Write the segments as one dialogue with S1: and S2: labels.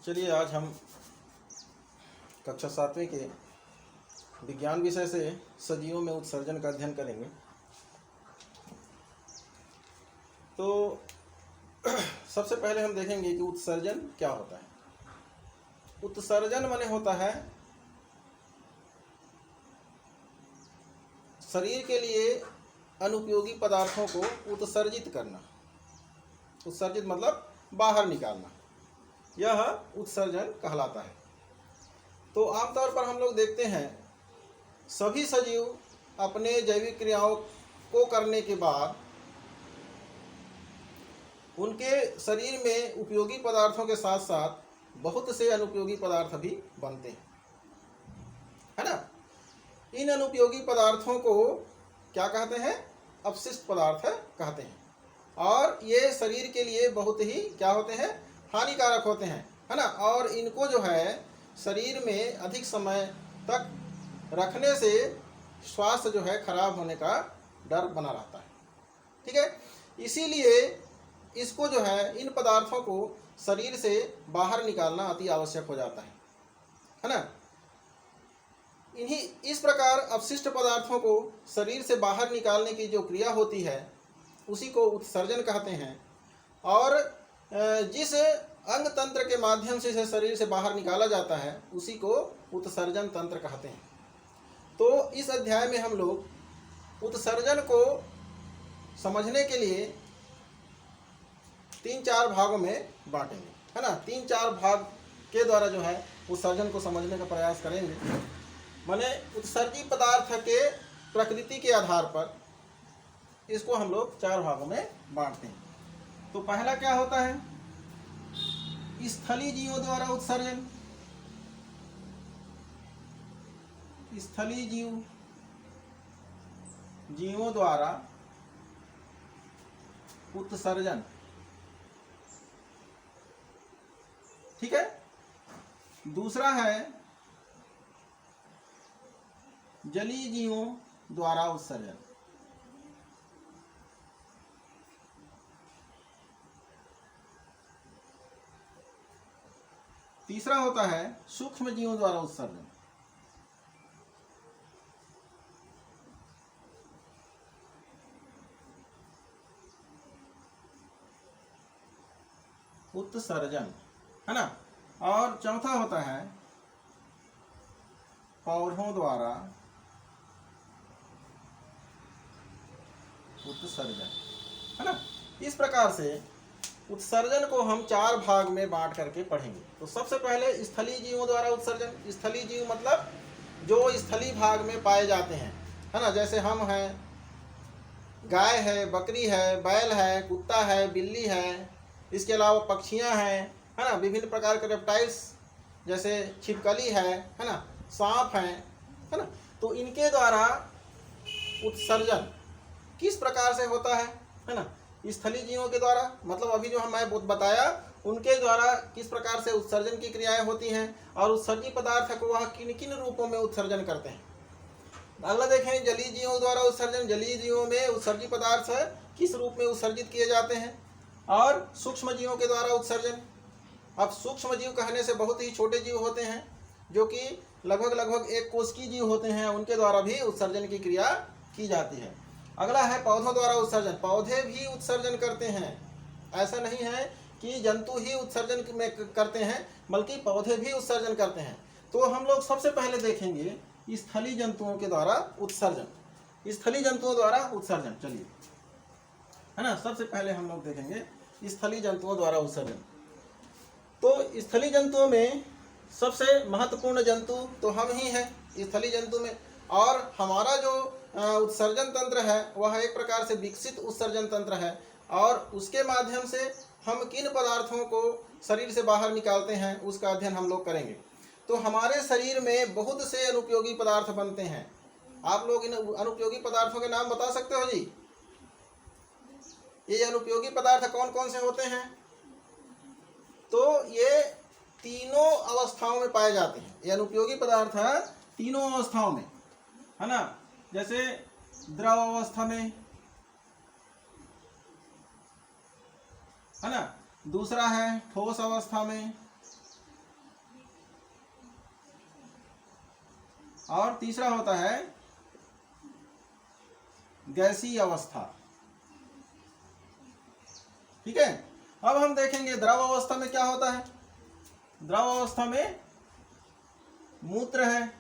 S1: चलिए आज हम कक्षा 7वीं के विज्ञान विषय से सजीवों में उत्सर्जन का अध्ययन करेंगे। तो सबसे पहले हम देखेंगे कि उत्सर्जन क्या होता है। उत्सर्जन माने होता है शरीर के लिए अनुपयोगी पदार्थों को उत्सर्जित करना। उत्सर्जित मतलब बाहर निकालना, यह उत्सर्जन कहलाता है। तो आमतौर पर हम लोग देखते हैं सभी सजीव अपने जैविक क्रियाओं को करने के बाद उनके शरीर में उपयोगी पदार्थों के साथ साथ बहुत से अनुपयोगी पदार्थ भी बनते हैं, है ना। इन अनुपयोगी पदार्थों को क्या कहते हैं? अपशिष्ट पदार्थ कहते हैं। और ये शरीर के लिए बहुत ही क्या होते हैं? हानिकारक होते हैं, है ना। और इनको जो है शरीर में अधिक समय तक रखने से स्वास्थ्य जो है खराब होने का डर बना रहता है, ठीक है। इसीलिए इसको जो है इन पदार्थों को शरीर से बाहर निकालना अति आवश्यक हो जाता है ना। इस प्रकार अपशिष्ट पदार्थों को शरीर से बाहर निकालने की जो क्रिया होती है उसी को उत्सर्जन कहते हैं। और जिस अंग तंत्र के माध्यम से इसे शरीर से बाहर निकाला जाता है उसी को उत्सर्जन तंत्र कहते हैं। तो इस अध्याय में हम लोग उत्सर्जन को समझने के लिए 3-4 भागों में बांटेंगे, है ना। 3-4 भाग के द्वारा जो है उत्सर्जन को समझने का प्रयास करेंगे। माने उत्सर्जी पदार्थ के प्रकृति के आधार पर इसको हम लोग 4 भागों में बांटते हैं। तो पहला क्या होता है? स्थलीय जीवों द्वारा उत्सर्जन। स्थलीय जीवों द्वारा उत्सर्जन, ठीक है। दूसरा है जलीय जीवों द्वारा उत्सर्जन। तीसरा होता है सूक्ष्म जीवों द्वारा उत्सर्जन। उत्सर्जन, है ना। और चौथा होता है पौधों द्वारा उत्सर्जन, है ना। इस प्रकार से उत्सर्जन को हम 4 भाग में बांट करके पढ़ेंगे। तो सबसे पहले स्थलीय जीवों द्वारा उत्सर्जन। स्थलीय जीव मतलब जो स्थलीय भाग में पाए जाते हैं, है ना। जैसे हम हैं, गाय है, बकरी है, बैल है, कुत्ता है, बिल्ली है, इसके अलावा पक्षियां हैं, है ना। विभिन्न प्रकार के रेप्टाइल्स जैसे छिपकली है ना, सांप है ना। तो इनके द्वारा उत्सर्जन किस प्रकार से होता है ना। स्थलीय जीवों के द्वारा मतलब अभी जो मैं बताया उनके द्वारा किस प्रकार से उत्सर्जन की क्रियाएं होती हैं और उत्सर्जी पदार्थ को वह किन किन रूपों में उत्सर्जन करते हैं। अगला देखें जलीय जीवों द्वारा उत्सर्जन। जलीय जीवों में उत्सर्जी पदार्थ किस रूप में उत्सर्जित किए जाते हैं। और सूक्ष्म जीवों के द्वारा उत्सर्जन। अब सूक्ष्म जीव कहने से बहुत ही छोटे जीव होते हैं जो कि लगभग 1 कोशिकीय जीव होते हैं, उनके द्वारा भी उत्सर्जन की क्रिया की जाती है। अगला है पौधों द्वारा उत्सर्जन। पौधे भी उत्सर्जन करते हैं, ऐसा नहीं है कि जंतु ही उत्सर्जन में करते हैं, बल्कि पौधे भी उत्सर्जन करते हैं। तो हम लोग सबसे पहले देखेंगे स्थलीय जंतुओं के द्वारा उत्सर्जन। स्थलीय जंतुओं द्वारा उत्सर्जन, चलिए, है ना। सबसे पहले हम लोग देखेंगे स्थलीय जंतुओं द्वारा उत्सर्जन। तो स्थलीय जंतुओं में सबसे महत्वपूर्ण जंतु तो हम ही हैं स्थलीय जंतु में। और हमारा जो उत्सर्जन तंत्र है वह एक प्रकार से विकसित उत्सर्जन तंत्र है। और उसके माध्यम से हम किन पदार्थों को शरीर से बाहर निकालते हैं उसका अध्ययन हम लोग करेंगे। तो हमारे शरीर में बहुत से अनुपयोगी पदार्थ बनते हैं। आप लोग इन अनुपयोगी पदार्थों के नाम बता सकते हो जी? ये अनुपयोगी पदार्थ कौन कौन से होते हैं? तो ये तीनों अवस्थाओं में पाए जाते हैं। ये अनुपयोगी पदार्थ है तीनों अवस्थाओं में, है ना। जैसे द्रव अवस्था में, है ना। दूसरा है ठोस अवस्था में, और तीसरा होता है गैसीय अवस्था। ठीक है। अब हम देखेंगे द्रव अवस्था में क्या होता है। द्रव अवस्था में मूत्र है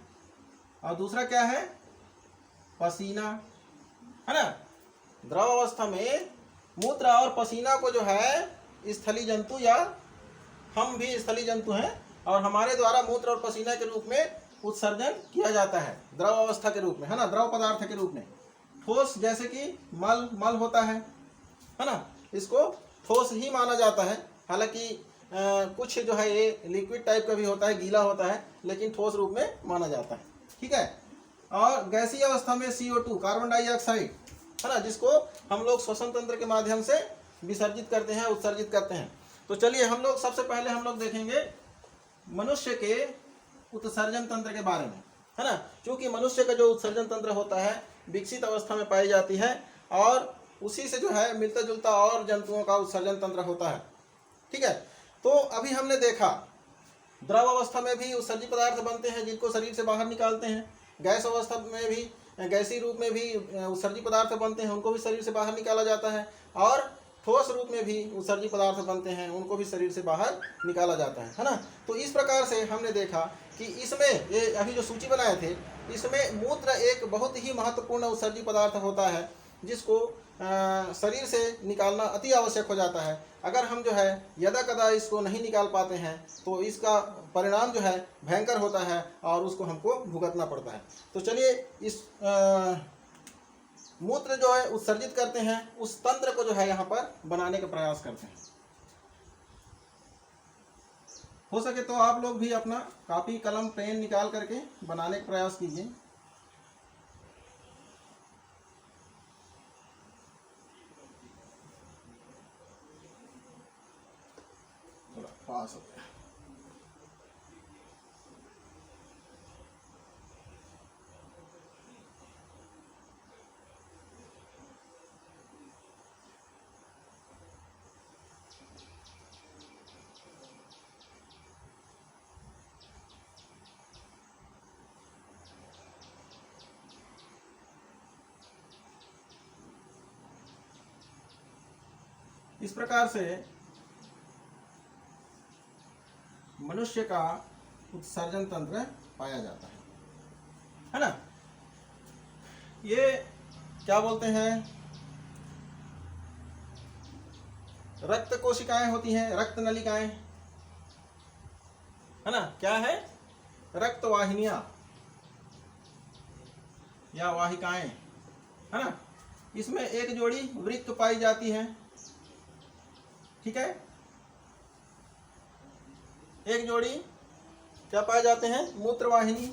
S1: और दूसरा क्या है, पसीना, है ना। द्रव अवस्था में मूत्र और पसीना को जो है स्थलीय जंतु, या हम भी स्थलीय जंतु हैं, और हमारे द्वारा मूत्र और पसीना के रूप में उत्सर्जन किया जाता है द्रव अवस्था के रूप में, है ना, द्रव पदार्थ के रूप में। ठोस जैसे कि मल होता है ना, इसको ठोस ही माना जाता है। हालांकि कुछ जो है ये लिक्विड टाइप का भी होता है, गीला होता है, लेकिन ठोस रूप में माना जाता है। ठीक है। और गैसीय अवस्था में CO2 कार्बन डाइऑक्साइड, है ना, जिसको हम लोग श्वसन तंत्र के माध्यम से विसर्जित करते हैं, उत्सर्जित करते हैं। तो चलिए हम लोग सबसे पहले हम लोग देखेंगे मनुष्य के उत्सर्जन तंत्र के बारे में, है ना। क्योंकि मनुष्य का जो उत्सर्जन तंत्र होता है विकसित अवस्था में पाई जाती है, और उसी से जो है मिलता जुलता और जंतुओं का उत्सर्जन तंत्र होता है। ठीक है। तो अभी हमने देखा द्रव अवस्था में भी उत्सर्जित पदार्थ बनते हैं जिनको शरीर से बाहर निकालते हैं। गैस अवस्था में भी, गैसीय रूप में भी उत्सर्जित पदार्थ बनते हैं, उनको भी शरीर से बाहर निकाला जाता है। और ठोस रूप में भी उत्सर्जित पदार्थ बनते हैं, उनको भी शरीर से बाहर निकाला जाता है ना। तो इस प्रकार से हमने देखा कि इसमें ये अभी जो सूची बनाए थे, इसमें मूत्र एक बहुत ही महत्वपूर्ण उत्सर्जित पदार्थ होता है जिसको शरीर से निकालना अति आवश्यक हो जाता है। अगर हम जो है यदा कदा इसको नहीं निकाल पाते हैं तो इसका परिणाम जो है भयंकर होता है और उसको हमको भुगतना पड़ता है। तो चलिए इस मूत्र जो है उत्सर्जित करते हैं उस तंत्र को जो है यहाँ पर बनाने का प्रयास करते हैं। हो सके तो आप लोग भी अपना कॉपी कलम पेन निकाल करके बनाने का प्रयास कीजिए। थोड़ा पास हो गया। इस प्रकार से मनुष्य का उत्सर्जन तंत्र पाया जाता है ना। ये क्या बोलते हैं, रक्त कोशिकाएं होती हैं, रक्त नलिकाएं, है ना। क्या है, रक्त वाहिनियां या वाहिकाएं, है ना। इसमें एक जोड़ी वृक्क पाई जाती है। ठीक है। एक जोड़ी क्या पाए जाते हैं, मूत्रवाहिनी,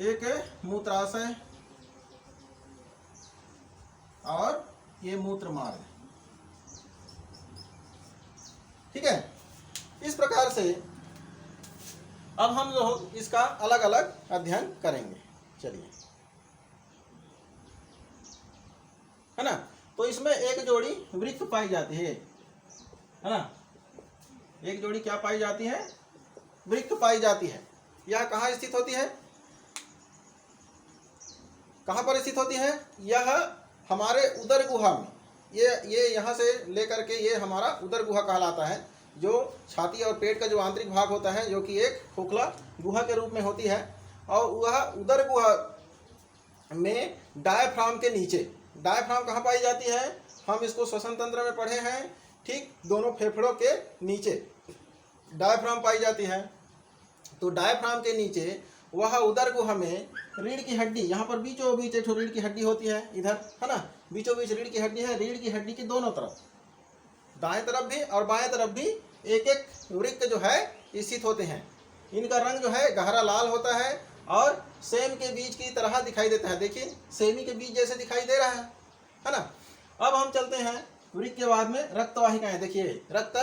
S1: एक मूत्राशय और ये मूत्र मार्ग। ठीक है। इस प्रकार से अब हम लोग इसका अलग अलग अध्ययन करेंगे। चलिए, है ना। तो इसमें एक जोड़ी वृक्क पाई जाती है ना। एक जोड़ी क्या पाई जाती है, वृक्क पाई जाती है। यह कहाँ स्थित होती है, कहाँ पर स्थित होती है, यह हमारे उदर गुहा में। ये यहाँ से लेकर के ये हमारा उदर गुहा कहलाता है, जो छाती और पेट का जो आंतरिक भाग होता है, जो कि एक खोखला गुहा के रूप में होती है। और वह उदर गुहा में डायफ्राम के नीचे, डायफ्राम कहाँ पाई जाती है, हम इसको श्वसन तंत्र में पढ़े हैं। ठीक, दोनों फेफड़ों के नीचे डायफ्राम पाई जाती है। तो डायफ्राम के नीचे वह उदर गुहा में रीढ़ की हड्डी, यहाँ पर बीचों बीच एक रीढ़ की हड्डी होती है, इधर, है ना, बीचों बीच रीढ़ की हड्डी है। रीढ़ की हड्डी की दोनों तरफ, दाएं तरफ भी और बाएं तरफ भी एक एक वृक्क जो है स्थित होते हैं। इनका रंग जो है गहरा लाल होता है और सेम के बीज की तरह दिखाई देता है। देखिए, सेमी के बीज जैसे दिखाई दे रहा है ना। अब हम चलते हैं वृक्क के बाद में रक्त वाहिकाएं। देखिए, रक्त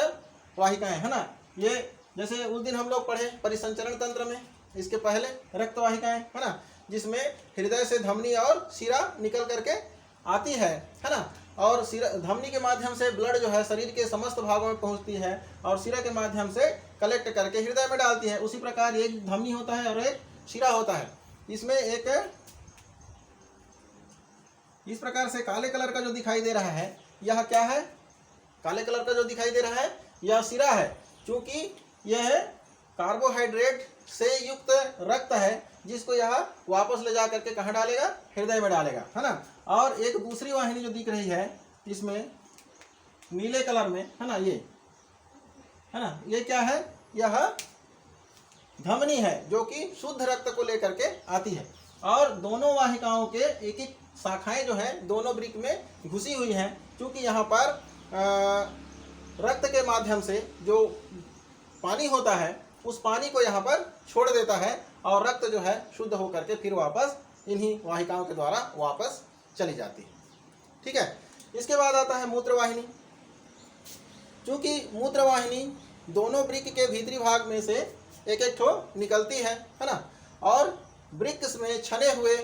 S1: वाहिकाएं, है ना। ये जैसे उस दिन हम लोग पढ़े परिसंचरण तंत्र में, इसके पहले रक्त वाहिकाएं, है ना, जिसमें हृदय से धमनी और शिरा निकल करके आती है ना। और सिरा धमनी के माध्यम से ब्लड जो है शरीर के समस्त भागों में पहुंचती है और सिरा के माध्यम से कलेक्ट करके हृदय में डालती है। उसी प्रकार एक धमनी होता है और एक शिरा होता है। इसमें एक इस प्रकार से काले कलर का जो दिखाई दे रहा है यह क्या है? काले कलर का जो दिखाई दे रहा है यह शिरा है, क्योंकि यह कार्बोहाइड्रेट से युक्त रक्त है जिसको यह वापस ले जा करके कहाँ डालेगा? हृदय में डालेगा, है ना। और एक दूसरी वाहिनी जो दिख रही है इसमें नीले कलर में, है ना, ये है ना, ये क्या है? यह धमनी है जो कि शुद्ध रक्त को लेकर के आती है। और दोनों वाहिकाओं के एक एक शाखाएं जो है दोनों वृक्क में घुसी हुई हैं, क्योंकि यहाँ पर रक्त के माध्यम से जो पानी होता है उस पानी को यहाँ पर छोड़ देता है और रक्त जो है शुद्ध होकर के फिर वापस इन्हीं वाहिकाओं के द्वारा वापस चली जाती है। ठीक है। इसके बाद आता है मूत्रवाहिनी। चूँकि मूत्रवाहिनी दोनों वृक्क के भीतरी भाग में से एक एक ठो निकलती है ना, और वृक्क में छने हुए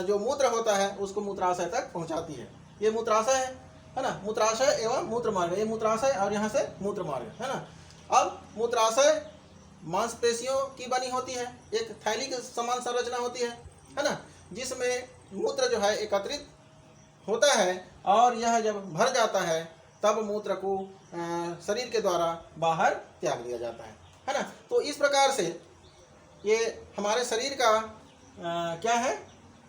S1: जो मूत्र होता है उसको मूत्राशय तक पहुंचाती है। ये मूत्राशय है ना, मूत्राशय एवं मूत्र मार्ग, ये मूत्राशय और यहाँ से मूत्र मार्ग, है ना। अब मूत्राशय मांसपेशियों की बनी होती है, एक थैली के समान संरचना होती है ना, जिसमें मूत्र जो है एकत्रित होता है और यह जब भर जाता है तब मूत्र को शरीर के द्वारा बाहर त्याग दिया जाता है ना। तो इस प्रकार से ये हमारे शरीर का क्या है?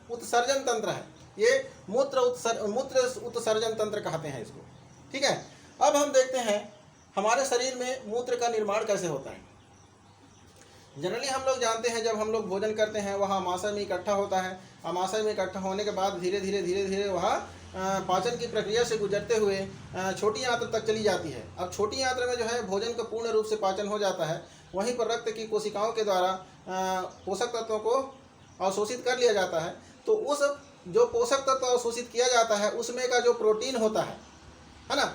S1: उत्सर्जन तंत्र है। ये मूत्र उत्सर्जन तंत्र कहते हैं इसको। ठीक है। अब हम देखते हैं हमारे शरीर में मूत्र का निर्माण कैसे होता है। जनरली हम लोग जानते हैं जब हम लोग भोजन करते हैं वहाँ आमाशय में इकट्ठा होता है। आमाशय में इकट्ठा होने के बाद धीरे धीरे वह पाचन की प्रक्रिया से गुजरते हुए छोटी आंत्र तक चली जाती है। अब छोटी आंत्र में जो है भोजन का पूर्ण रूप से पाचन हो जाता है। वहीं पर रक्त की कोशिकाओं के द्वारा पोषक तत्वों को अवशोषित कर लिया जाता है। तो उस जो पोषक तत्व अवशोषित किया जाता है उसमें का जो प्रोटीन होता है ना,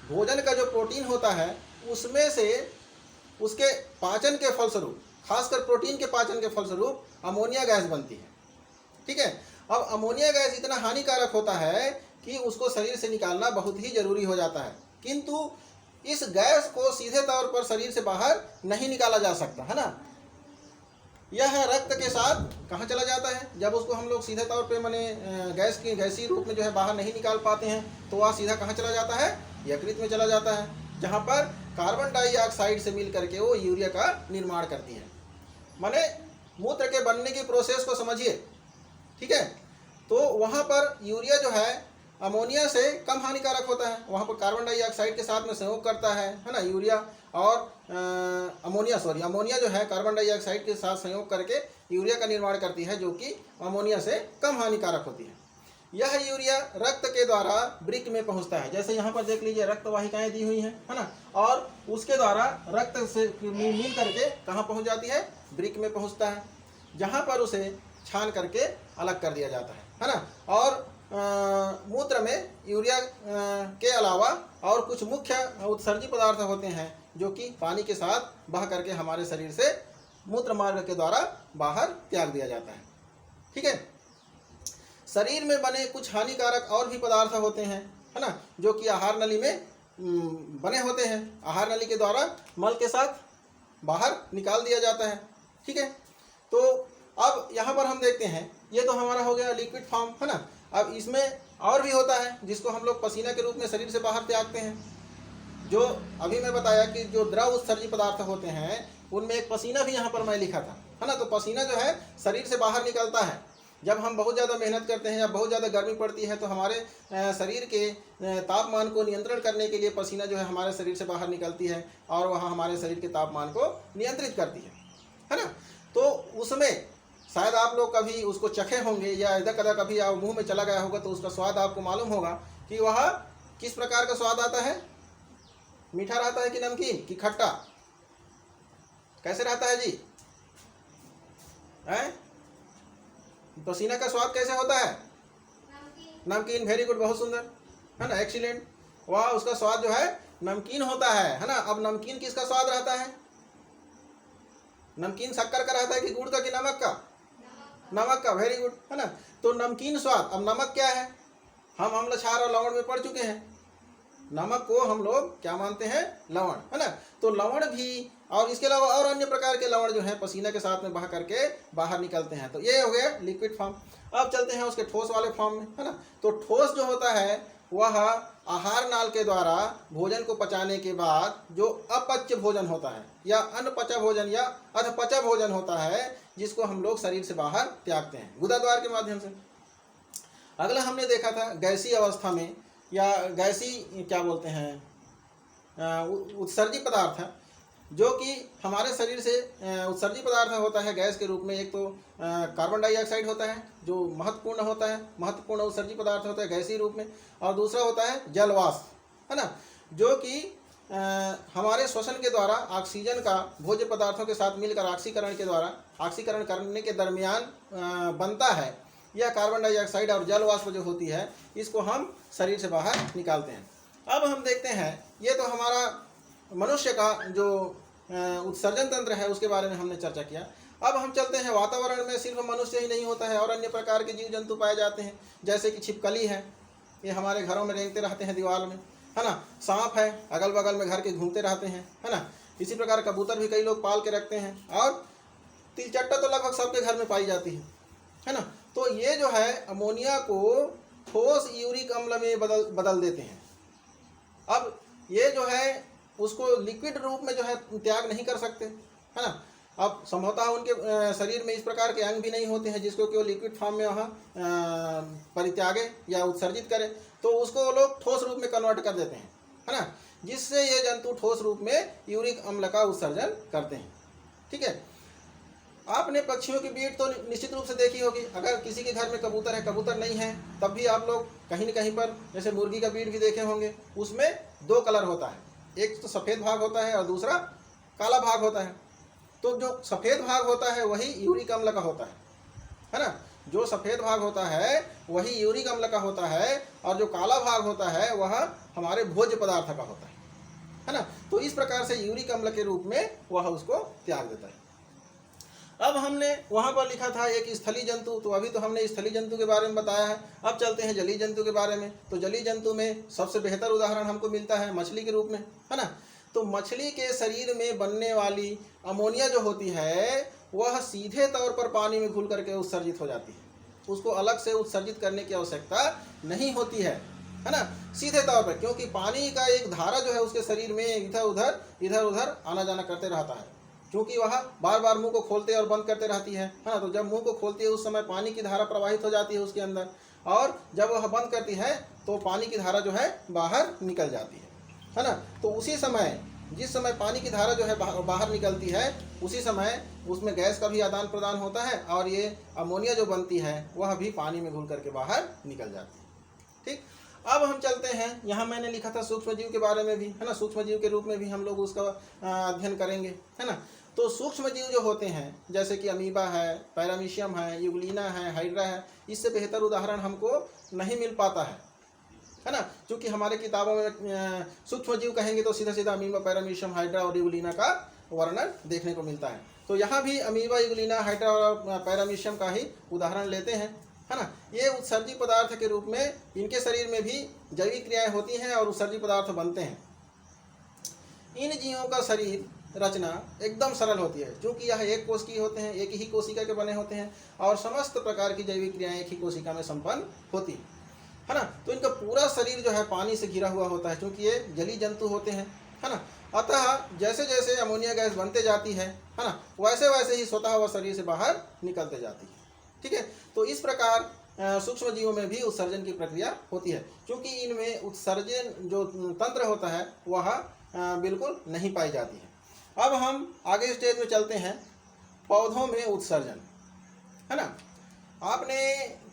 S1: भोजन का जो प्रोटीन होता है उसमें से उसके पाचन के फलस्वरूप, खासकर प्रोटीन के पाचन के फलस्वरूप अमोनिया गैस बनती है। ठीक है। अब अमोनिया गैस इतना हानिकारक होता है कि उसको शरीर से निकालना बहुत ही जरूरी हो जाता है, किंतु इस गैस को सीधे तौर पर शरीर से बाहर नहीं निकाला जा सकता, है ना। यह रक्त के साथ कहाँ चला जाता है? जब उसको हम लोग सीधे तौर पे माने गैस की गैसीय रूप में जो है बाहर नहीं निकाल पाते हैं तो वह सीधा कहाँ चला जाता है? यकृत में चला जाता है, जहाँ पर कार्बन डाइऑक्साइड से मिल करके वो यूरिया का निर्माण करती है। माने मूत्र के बनने की प्रोसेस को समझिए। ठीक है। तो वहाँ पर यूरिया जो है अमोनिया से कम हानिकारक होता है। वहाँ पर कार्बन डाइऑक्साइड के साथ में संयोग करता है ना, यूरिया और अमोनिया जो है कार्बन डाइऑक्साइड के साथ संयोग करके यूरिया का निर्माण करती है, जो कि अमोनिया से कम हानिकारक होती है। यह यूरिया रक्त के द्वारा वृक्क में पहुंचता है। जैसे यहाँ पर देख लीजिए रक्त वाहिकाएं दी हुई हैं, है ना, और उसके द्वारा रक्त से मिल करके कहाँ पहुँच जाती है? वृक्क में पहुँचता है, जहाँ पर उसे छान करके अलग कर दिया जाता है ना। और मूत्र में यूरिया के अलावा और कुछ मुख्य उत्सर्जी पदार्थ होते हैं जो कि पानी के साथ बह करके हमारे शरीर से मूत्र मार्ग के द्वारा बाहर त्याग दिया जाता है। ठीक है। शरीर में बने कुछ हानिकारक और भी पदार्थ होते हैं, है ना, जो कि आहार नली में बने होते हैं। आहार नली के द्वारा मल के साथ बाहर निकाल दिया जाता है। ठीक है। तो अब यहाँ पर हम देखते हैं, ये तो हमारा हो गया लिक्विड फॉर्म, है ना। अब इसमें और भी होता है जिसको हम लोग पसीना के रूप में शरीर से बाहर त्यागते हैं। जो अभी मैं बताया कि जो द्रव उत्सर्जी पदार्थ होते हैं उनमें एक पसीना भी यहाँ पर मैं लिखा था, है ना। तो पसीना जो है शरीर से बाहर निकलता है जब हम बहुत ज़्यादा मेहनत करते हैं या बहुत ज़्यादा गर्मी पड़ती है, तो हमारे शरीर के तापमान को नियंत्रण करने के लिए पसीना जो है हमारे शरीर से बाहर निकलती है और वहाँ हमारे शरीर के तापमान को नियंत्रित करती है ना। तो उसमें शायद आप लोग कभी उसको चखे होंगे या इधर कदा कभी आप मुंह में चला गया होगा तो उसका स्वाद आपको मालूम होगा कि वह किस प्रकार का स्वाद आता है। मीठा रहता है कि नमकीन कि खट्टा? कैसे रहता है जी? पसीना का स्वाद कैसे होता है? नमकीन। वेरी गुड, बहुत सुंदर, है ना, एक्सीलेंट। वह उसका स्वाद जो है नमकीन होता है ना। अब नमकीन किसका स्वाद रहता है? नमकीन शक्कर का रहता है कि गुड़ का कि नमक का? नमक का। वेरी गुड, है ना। तो नमकीन स्वाद। अब नमक क्या है? हम अम्ल, क्षार और लवण में पढ़ चुके हैं। नमक को हम लोग क्या मानते हैं? लवण, है ना। तो लवण भी, और इसके अलावा और अन्य प्रकार के लवण जो है पसीना के साथ में बहा करके बाहर निकलते हैं। तो ये हो गया लिक्विड फॉर्म। अब चलते हैं उसके ठोस वाले फॉर्म में, है ना। तो ठोस जो होता है वह आहार नाल के द्वारा भोजन को पचाने के बाद जो अपच्य भोजन होता है या अनपचा भोजन या अधपचा भोजन होता है, जिसको हम लोग शरीर से बाहर त्यागते हैं गुदा द्वार के माध्यम से। अगला हमने देखा था गैसीय अवस्था में, या गैसी क्या बोलते हैं, उत्सर्जी पदार्थ है, जो कि हमारे शरीर से उत्सर्जी पदार्थ होता है गैस के रूप में। एक तो कार्बन डाइऑक्साइड होता है जो महत्वपूर्ण होता है, महत्वपूर्ण उत्सर्जी पदार्थ होता है गैसीय रूप में, और दूसरा होता है जलवाष्प, है ना, जो कि हमारे श्वसन के द्वारा ऑक्सीजन का भोज्य पदार्थों के साथ मिलकर ऑक्सीकरण के द्वारा, ऑक्सीकरण करने के दरमियान बनता है। यह कार्बन डाइऑक्साइड और जल वाष्प जो होती है, इसको हम शरीर से बाहर निकालते हैं। अब हम देखते हैं, ये तो हमारा मनुष्य का जो उत्सर्जन तंत्र है उसके बारे में हमने चर्चा किया। अब हम चलते हैं वातावरण में। सिर्फ मनुष्य ही नहीं होता है, और अन्य प्रकार के जीव जंतु पाए जाते हैं, जैसे कि छिपकली है, ये हमारे घरों में रेंगते रहते हैं दीवार में, है ना। सांप है, अगल बगल में घर के घूमते रहते हैं, है ना। इसी प्रकार कबूतर भी कई लोग पाल के रखते हैं, और तिलचट्टा तो लगभग सबके घर में पाई जाती है ना। तो ये जो है अमोनिया को ठोस यूरिक अम्ल में बदल देते हैं। अब ये जो है उसको लिक्विड रूप में जो है त्याग नहीं कर सकते, है ना। अब संभवतः उनके शरीर में इस प्रकार के अंग भी नहीं होते हैं जिसको कि वो लिक्विड फॉर्म में वहाँ परित्यागे या उत्सर्जित करे, तो उसको वो लोग ठोस रूप में कन्वर्ट कर देते हैं, है ना, जिससे ये जंतु ठोस रूप में यूरिक अम्ल का उत्सर्जन करते हैं। ठीक है। आपने पक्षियों की बीट तो निश्चित रूप से देखी होगी। अगर किसी के घर में कबूतर है, कबूतर नहीं है, तब भी आप लोग कहीं न कहीं पर जैसे मुर्गी का बीट भी देखे होंगे, उसमें दो कलर होता है, एक तो सफ़ेद भाग होता है और दूसरा काला भाग होता है। तो जो सफ़ेद भाग होता है वही यूरिक अम्ल का होता है ना। जो सफ़ेद भाग होता है वही यूरिक अम्ल का होता है, और जो काला भाग होता है वह हमारे भोज्य पदार्थ का होता है ना। तो इस प्रकार से यूरिक अम्ल के रूप में वह उसको त्याग देता है। अब हमने वहाँ पर लिखा था एक स्थलीय जंतु, तो अभी तो हमने स्थलीय जंतु के बारे में बताया है। अब चलते हैं जलीय जंतु के बारे में। तो जलीय जंतु में सबसे बेहतर उदाहरण हमको मिलता है मछली के रूप में, है ना। तो मछली के शरीर में बनने वाली अमोनिया जो होती है वह सीधे तौर पर पानी में घुल करके उत्सर्जित हो जाती है। उसको अलग से उत्सर्जित करने की आवश्यकता नहीं होती है ना, सीधे तौर पर, क्योंकि पानी का एक धारा जो है उसके शरीर में इधर उधर आना जाना करते रहता है, क्योंकि वह बार बार मुंह को खोलते और बंद करते रहती है ना। तो जब मुंह को खोलती है उस समय पानी की धारा प्रवाहित हो जाती है उसके अंदर, और जब वह बंद करती है तो पानी की धारा जो है बाहर निकल जाती है ना। तो उसी समय, जिस समय पानी की धारा जो है बाहर निकलती है, उसी समय उसमें गैस का भी आदान प्रदान होता है, और ये अमोनिया जो बनती है वह भी पानी में घुल करके बाहर निकल जाती है। ठीक। अब हम चलते हैं, यहाँ मैंने लिखा था सूक्ष्म जीव के बारे में भी, है ना। सूक्ष्म जीव के रूप में भी हम लोग उसका अध्ययन करेंगे, है ना। तो सूक्ष्म जीव जो होते हैं जैसे कि अमीबा है, पैरामीशियम है, यूग्लिना है, हाइड्रा है, इससे बेहतर उदाहरण हमको नहीं मिल पाता है ना। क्योंकि हमारे किताबों में सूक्ष्म जीव कहेंगे तो सीधा सीधा अमीबा, पैरामीशियम, हाइड्रा और यूग्लिना का वर्णन देखने को मिलता है। तो यहाँ भी अमीबा, यूग्लिना, हाइड्रा और पैरामीशियम का ही उदाहरण लेते हैं, है ना। ये उत्सर्जी पदार्थ के रूप में इनके शरीर में भी जैविक क्रियाएँ होती हैं और उत्सर्जी पदार्थ बनते हैं। इन जीवों का शरीर रचना एकदम सरल होती है, क्योंकि यह एक कोश की होते हैं, एक ही कोशिका के बने होते हैं, और समस्त प्रकार की जैविक क्रियाएं एक ही कोशिका में संपन्न होती है ना। तो इनका पूरा शरीर जो है पानी से घिरा हुआ होता है, क्योंकि ये जलीय जंतु होते हैं, है ना। अतः जैसे जैसे अमोनिया गैस बनते जाती है ना, वैसे वैसे ही स्वतः वह शरीर से बाहर निकलते जाती है। ठीक है। तो इस प्रकार सूक्ष्म जीवों में भी उत्सर्जन की प्रक्रिया होती है, क्योंकि इनमें उत्सर्जन जो तंत्र होता है वह बिल्कुल नहीं पाई जाती है। अब हम आगे स्टेज में चलते हैं, पौधों में उत्सर्जन, है ना। आपने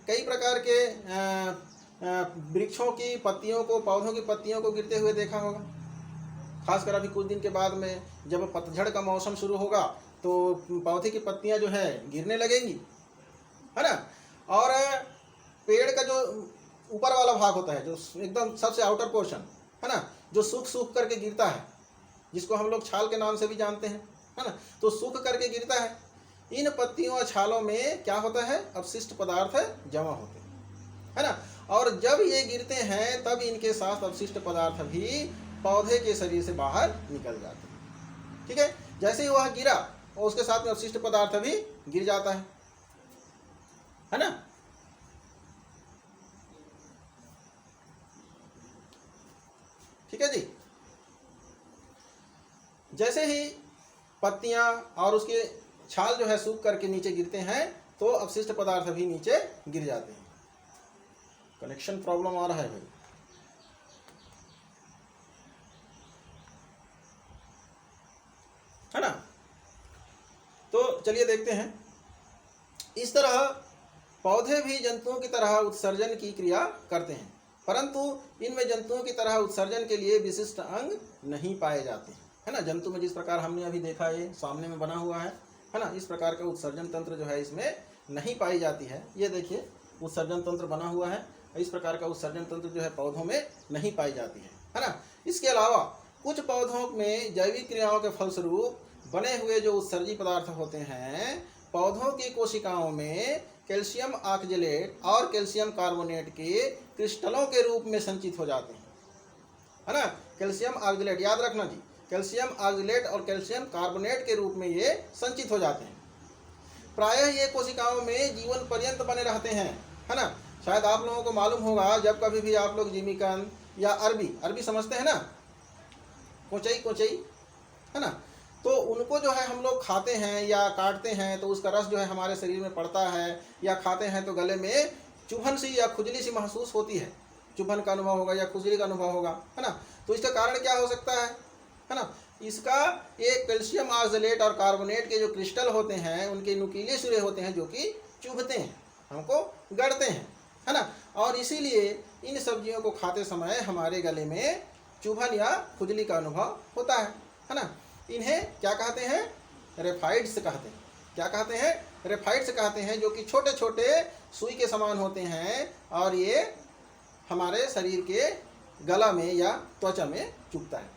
S1: कई प्रकार के वृक्षों की पत्तियों को, पौधों की पत्तियों को गिरते हुए देखा होगा। खासकर अभी कुछ दिन के बाद में जब पतझड़ का मौसम शुरू होगा तो पौधे की पत्तियां जो है गिरने लगेंगी, है ना। और पेड़ का जो ऊपर वाला भाग होता है, जो एकदम सबसे आउटर पोर्शन, है ना, जो सूख सूख करके गिरता है, जिसको हम लोग छाल के नाम से भी जानते हैं, है ना। तो सूख करके गिरता है। इन पत्तियों और छालों में क्या होता है, अपशिष्ट पदार्थ जमा होते हैं, है ना। और जब ये गिरते हैं तब इनके साथ अवशिष्ट पदार्थ भी पौधे के शरीर से बाहर निकल जाते हैं। ठीक है, जैसे ही वह गिरा और उसके साथ में अवशिष्ट पदार्थ भी गिर जाता है ना। ठीक है जी, जैसे ही पत्तियां और उसके छाल जो है सूख करके नीचे गिरते हैं तो अवशिष्ट पदार्थ भी नीचे गिर जाते हैं। कनेक्शन प्रॉब्लम आ रहा है भाई। है ना। तो चलिए देखते हैं। इस तरह पौधे भी जंतुओं की तरह उत्सर्जन की क्रिया करते हैं, परंतु इनमें जंतुओं की तरह उत्सर्जन के लिए विशिष्ट अंग नहीं पाए जाते, है ना। जंतु में जिस प्रकार हमने अभी देखा ये सामने में बना हुआ है ना, इस प्रकार का उत्सर्जन तंत्र जो है इसमें नहीं पाई जाती है। ये देखिए उत्सर्जन तंत्र बना हुआ है, इस प्रकार का उत्सर्जन तंत्र जो है पौधों में नहीं पाई जाती है ना। इसके अलावा कुछ पौधों में जैविक क्रियाओं के फलस्वरूप बने हुए जो उत्सर्जी पदार्थ होते हैं पौधों की कोशिकाओं में कैल्शियम ऑक्जेलेट और कैल्शियम कार्बोनेट के क्रिस्टलों के रूप में संचित हो जाते हैं, है ना। कैल्शियम ऑक्जेलेट याद रखना जी, कैल्शियम ऑक्जेलेट और कैल्शियम कार्बोनेट के रूप में ये संचित हो जाते हैं। प्रायः ये कोशिकाओं में जीवन पर्यंत बने रहते हैं, है ना। शायद आप लोगों को मालूम होगा जब कभी भी आप लोग जिमीकंद या अरबी समझते हैं ना, कोचई है ना, तो उनको जो है हम लोग खाते हैं या काटते हैं तो उसका रस जो है हमारे शरीर में पड़ता है, या खाते हैं तो गले में चुभन सी या खुजली सी महसूस होती है, चुभन का अनुभव होगा या खुजली का अनुभव होगा, है ना। तो इसका कारण क्या हो सकता है ना। इसका एक कैल्शियम ऑक्जेलेट और कार्बोनेट के जो क्रिस्टल होते हैं उनके नुकीले सिरे होते हैं जो कि चुभते हैं, हमको गड़ते हैं, है ना। और इसीलिए इन सब्जियों को खाते समय हमारे गले में चुभन या खुजली का अनुभव होता है ना। इन्हें क्या कहते हैं, रेफाइड्स कहते हैं। क्या कहते हैं, रेफाइड्स कहते हैं, जो कि छोटे छोटे सुई के समान होते हैं और ये हमारे शरीर के गला में या त्वचा में चुभता है।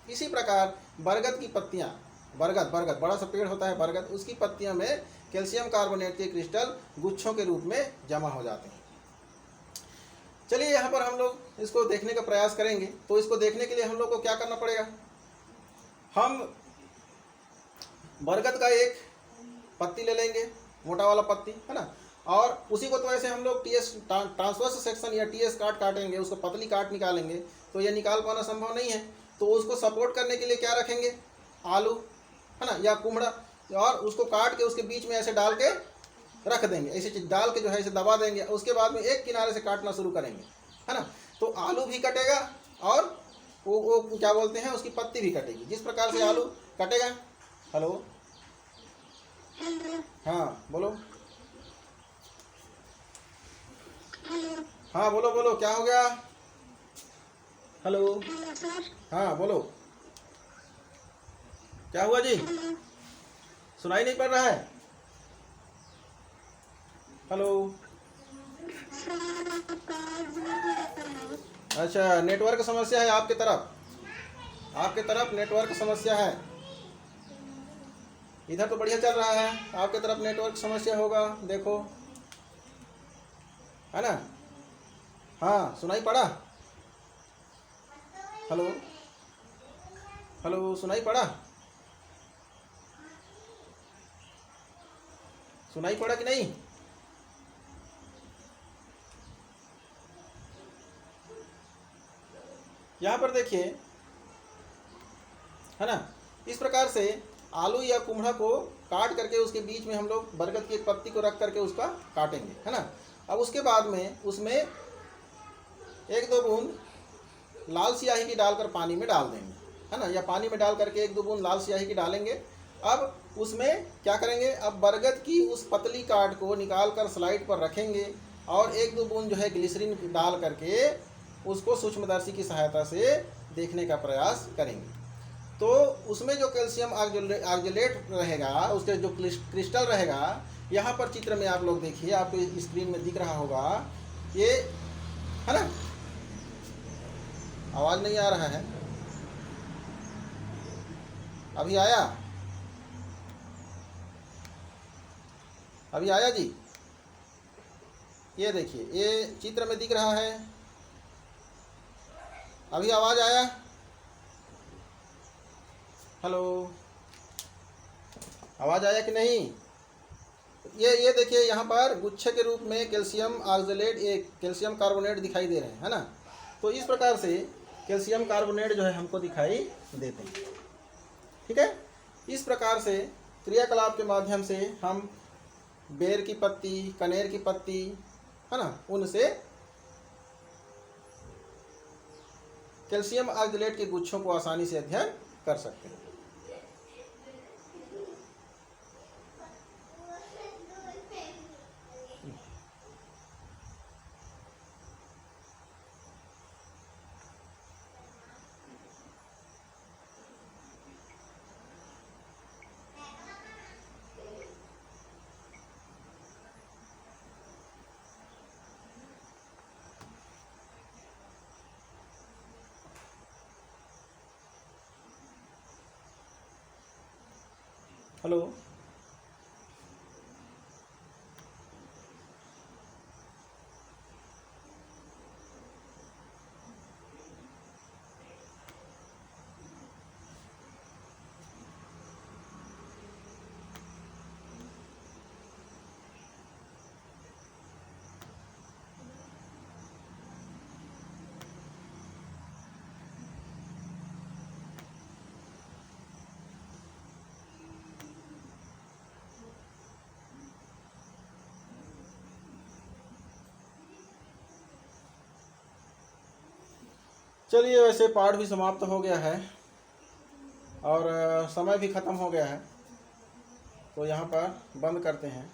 S1: इसी प्रकार बरगद की पत्तियां, बरगद बड़ा सा पेड़ होता है बरगद, उसकी पत्तियों में कैल्शियम कार्बोनेट के क्रिस्टल गुच्छों के रूप में जमा हो जाते हैं। चलिए यहाँ पर हम लोग इसको देखने का प्रयास करेंगे। तो इसको देखने के लिए हम लोग को क्या करना पड़ेगा, हम बरगद का एक पत्ती ले लेंगे, मोटा वाला पत्ती, है ना। और उसी को तो ऐसे हम लोग टीएस ट्रांसवर्स सेक्शन या टीएस काटेंगे, उसको पतली काट निकालेंगे, तो ये निकाल पाना संभव नहीं है। तो उसको सपोर्ट करने के लिए क्या रखेंगे, आलू, है ना, या कुमड़ा, और उसको काट के उसके बीच में ऐसे डाल के रख देंगे, ऐसे डाल के जो है इसे दबा देंगे। उसके बाद में एक किनारे से काटना शुरू करेंगे, है ना। तो आलू भी कटेगा और वो क्या बोलते हैं उसकी पत्ती भी कटेगी। जिस प्रकार से आलू कटेगा, हेलो, हाँ बोलो, हाँ बोलो बोलो, क्या हो गया, हेलो, हाँ बोलो, क्या हुआ जी, सुनाई नहीं पड़ रहा है, हेलो। अच्छा, नेटवर्क समस्या है आपके तरफ नेटवर्क समस्या है। इधर तो बढ़िया चल रहा है, आपके तरफ नेटवर्क समस्या होगा, देखो, है ना। हाँ सुनाई पड़ा, हेलो हेलो, सुनाई पड़ा कि नहीं। यहाँ पर देखिए, है ना, इस प्रकार से आलू या कुम्हड़ा को काट करके उसके बीच में हम लोग बरगद की एक पत्ती को रख करके उसका काटेंगे, है ना। अब उसके बाद में उसमें 1-2 बूंद लाल स्याही की डालकर पानी में डाल देंगे, है ना, या पानी में डाल करके 1-2 बूंद लाल स्याही की डालेंगे। अब उसमें क्या करेंगे, अब बरगद की उस पतली काट को निकाल कर स्लाइड पर रखेंगे और 1-2 बूंद जो है ग्लिसरीन डाल करके उसको सूक्ष्मदर्शी की सहायता से देखने का प्रयास करेंगे। तो उसमें जो कैल्शियम ऑक्जेलेट रहेगा, उसके जो क्रिस्टल रहेगा, यहाँ पर चित्र में आप लोग देखिए, आपको स्क्रीन में दिख रहा होगा, ये, है ना, आवाज़ नहीं आ रहा है, अभी आया जी, ये देखिए, ये चित्र में दिख रहा है। अभी आवाज आया? हेलो, आवाज आया कि नहीं? ये देखिए, यहाँ पर गुच्छे के रूप में कैल्शियम ऑक्जेलेट, एक कैल्शियम कार्बोनेट दिखाई दे रहे हैं, है ना। तो इस प्रकार से कैल्शियम कार्बोनेट जो है हमको दिखाई देते हैं। ठीक है, इस प्रकार से क्रियाकलाप के माध्यम से हम बेर की पत्ती, कनेर की पत्ती, है ना, उनसे कैल्शियम ऑक्जेलेट के गुच्छों को आसानी से अध्ययन कर सकते हैं। हेलो, चलिए, वैसे पाठ भी समाप्त हो गया है और समय भी ख़त्म हो गया है, तो यहाँ पर बंद करते हैं।